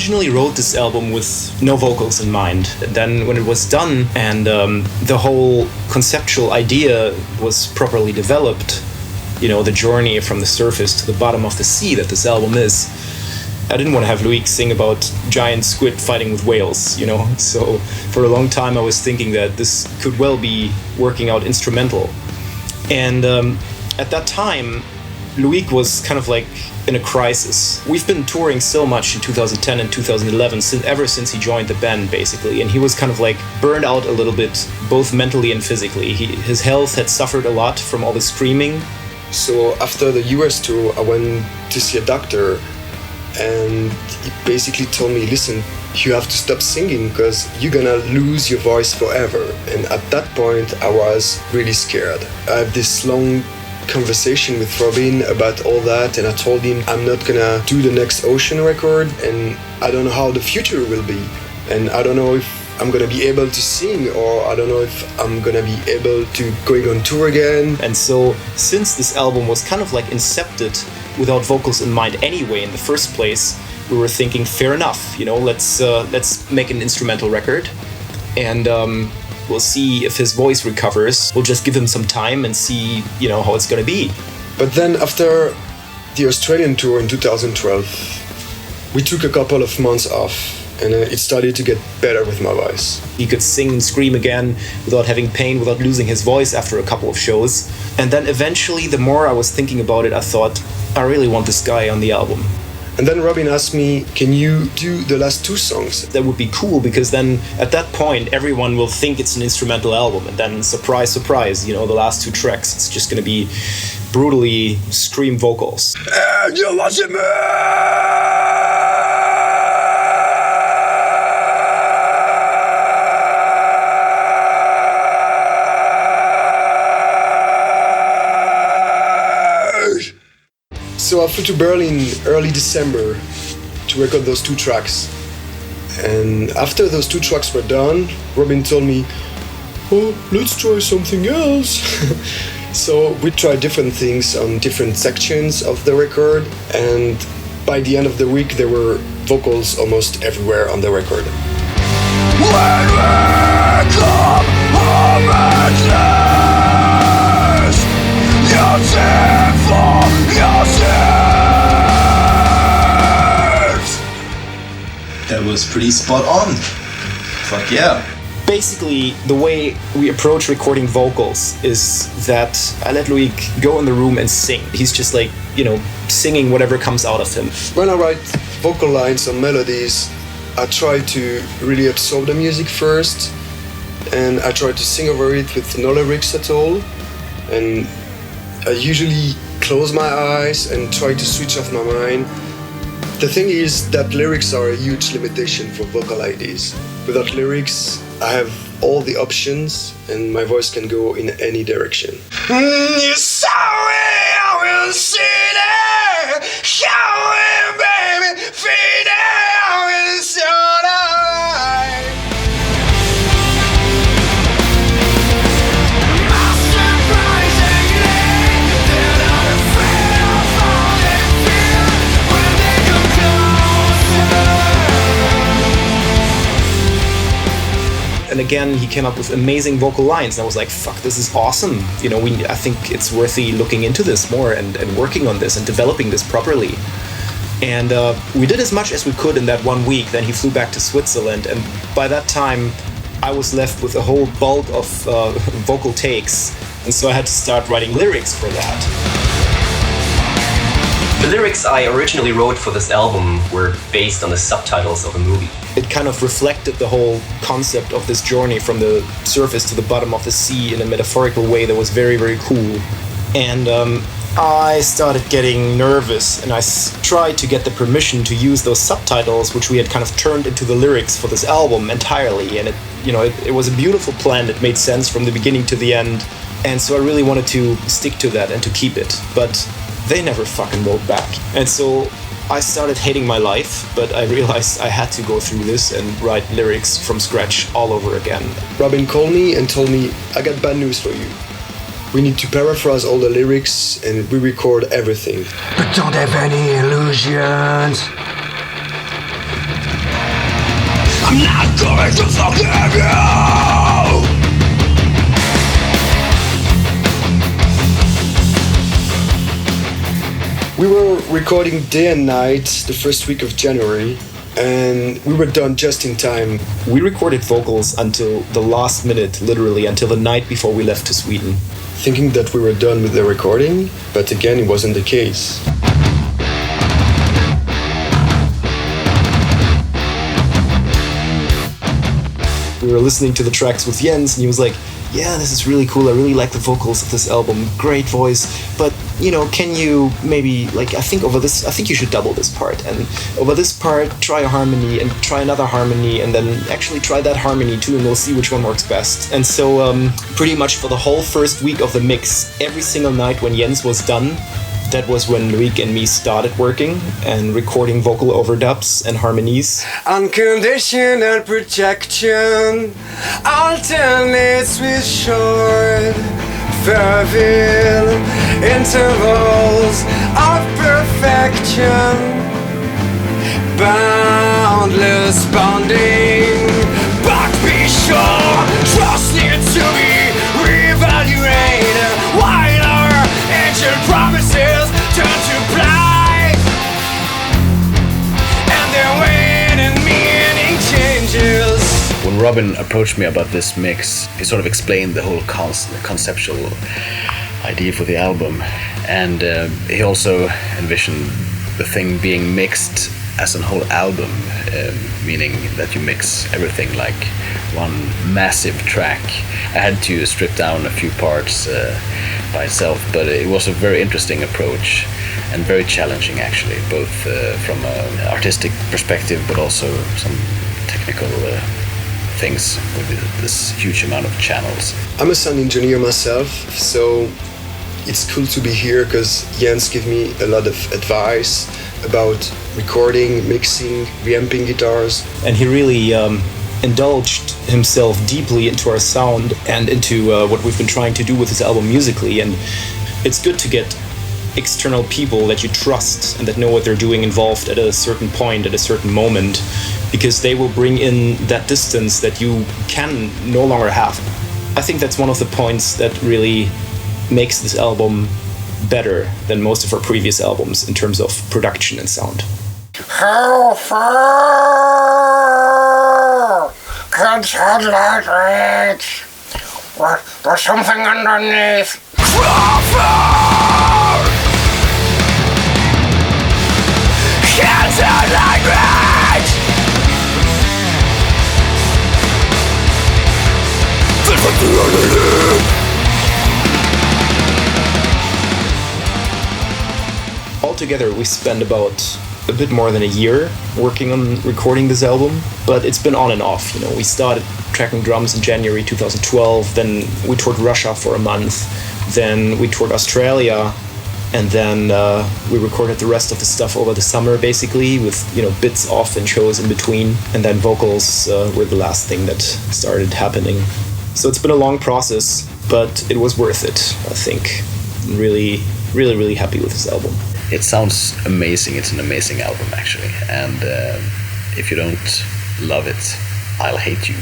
originally wrote this album with no vocals in mind. And then when it was done and the whole conceptual idea was properly developed, you know, the journey from the surface to the bottom of the sea that this album is, I didn't want to have Loic sing about giant squid fighting with whales, you know. So for a long time I was thinking that this could well be working out instrumental. And at that time, Loic was kind of like in a crisis. We've been touring so much in 2010 and 2011, ever since he joined the band, basically. And he was kind of like burned out a little bit, both mentally and physically. His health had suffered a lot from all the screaming. So after the US tour, I went to see a doctor, and he basically told me, listen, you have to stop singing because you're gonna lose your voice forever. And at that point, I was really scared. I have this long conversation with Robin about all that, and I told him I'm not gonna do the next Ocean record, and I don't know how the future will be, and I don't know if I'm gonna be able to sing, or I don't know if I'm gonna be able to going on tour again. And so, since this album was kind of like incepted without vocals in mind anyway in the first place, we were thinking, fair enough, you know, let's make an instrumental record, and we'll see if his voice recovers. We'll just give him some time and see, you know, how it's gonna be. But then after the Australian tour in 2012, we took a couple of months off, and it started to get better with my voice. He could sing and scream again without having pain, without losing his voice after a couple of shows. And then eventually, the more I was thinking about it, I thought, I really want this guy on the album. And then Robin asked me, can you do the last two songs? That would be cool, because then at that point everyone will think it's an instrumental album, and then surprise, surprise, you know, the last two tracks, it's just gonna be brutally scream vocals. So I flew to Berlin early December to record those two tracks. And after those two tracks were done, Robin told me, oh, let's try something else. So we tried different things on different sections of the record, and by the end of the week there were vocals almost everywhere on the record. When we come home at last, you're for yourselves. That was pretty spot on. Fuck yeah. Basically, the way we approach recording vocals is that I let Loic go in the room and sing. He's just like, you know, singing whatever comes out of him. When I write vocal lines or melodies, I try to really absorb the music first, and I try to sing over it with no lyrics at all. And I usually close my eyes and try to switch off my mind. The thing is that lyrics are a huge limitation for vocal ideas. Without lyrics, I have all the options and my voice can go in any direction. You're sorry, I will see that. Showing, baby, feed out in your life. And again, he came up with amazing vocal lines, and I was like, fuck, this is awesome. You know, I think it's worthy looking into this more and working on this and developing this properly. And we did as much as we could in that 1 week. Then he flew back to Switzerland, and by that time, I was left with a whole bulk of vocal takes, and so I had to start writing lyrics for that. The lyrics I originally wrote for this album were based on the subtitles of a movie. It kind of reflected the whole concept of this journey from the surface to the bottom of the sea in a metaphorical way that was very, very cool. And I started getting nervous, and I tried to get the permission to use those subtitles, which we had kind of turned into the lyrics for this album entirely. And it was a beautiful plan. It made sense from the beginning to the end. And so I really wanted to stick to that and to keep it. But they never fucking wrote back. And so I started hating my life, but I realized I had to go through this and write lyrics from scratch all over again. Robin called me and told me, I got bad news for you. We need to paraphrase all the lyrics and re-record everything. But don't have any illusions. I'm not going to forgive you. We were recording day and night the first week of January, and we were done just in time. We recorded vocals until the last minute, literally until the night before we left to Sweden. Thinking that we were done with the recording, but again, it wasn't the case. We were listening to the tracks with Jens, and he was like, yeah, this is really cool, I really like the vocals of this album, great voice, but, you know, can you maybe, like, I think you should double this part, and over this part, try a harmony, and try another harmony, and then actually try that harmony too, and we'll see which one works best. And so, pretty much for the whole first week of the mix, every single night when Jens was done, that was when Loic and me started working and recording vocal overdubs and harmonies. Unconditional protection alternates with short, fervile intervals of perfection. Boundless bonding, but be sure, trust needs to be reevaluated. While our ancient promises turn to blight, and their weight and meaning changes. When Robin approached me about this mix, he sort of explained the whole conceptual idea for the album, and he also envisioned the thing being mixed as a whole album, meaning that you mix everything like one massive track. I had to strip down a few parts by itself, but it was a very interesting approach and very challenging actually, both from an artistic perspective but also some technical things with this huge amount of channels. I'm a sound engineer myself, so it's cool to be here because Jens gave me a lot of advice about recording, mixing, reamping guitars. And he really indulged himself deeply into our sound and into what we've been trying to do with this album musically. And it's good to get external people that you trust and that know what they're doing involved at a certain point, at a certain moment, because they will bring in that distance that you can no longer have. I think that's one of the points that really makes this album better than most of our previous albums in terms of production and sound. How far can sunlight reach? There's something underneath. Crawford! Can sunlight reach? Altogether, we spent about a bit more than a year working on recording this album, but it's been on and off. You know, we started tracking drums in January 2012, then we toured Russia for a month, then we toured Australia, and then we recorded the rest of the stuff over the summer, basically, with, you know, bits off and shows in between, and then vocals were the last thing that started happening. So it's been a long process, but it was worth it, I think. I'm really, really, really happy with this album. It sounds amazing. It's an amazing album actually, and if you don't love it, I'll hate you.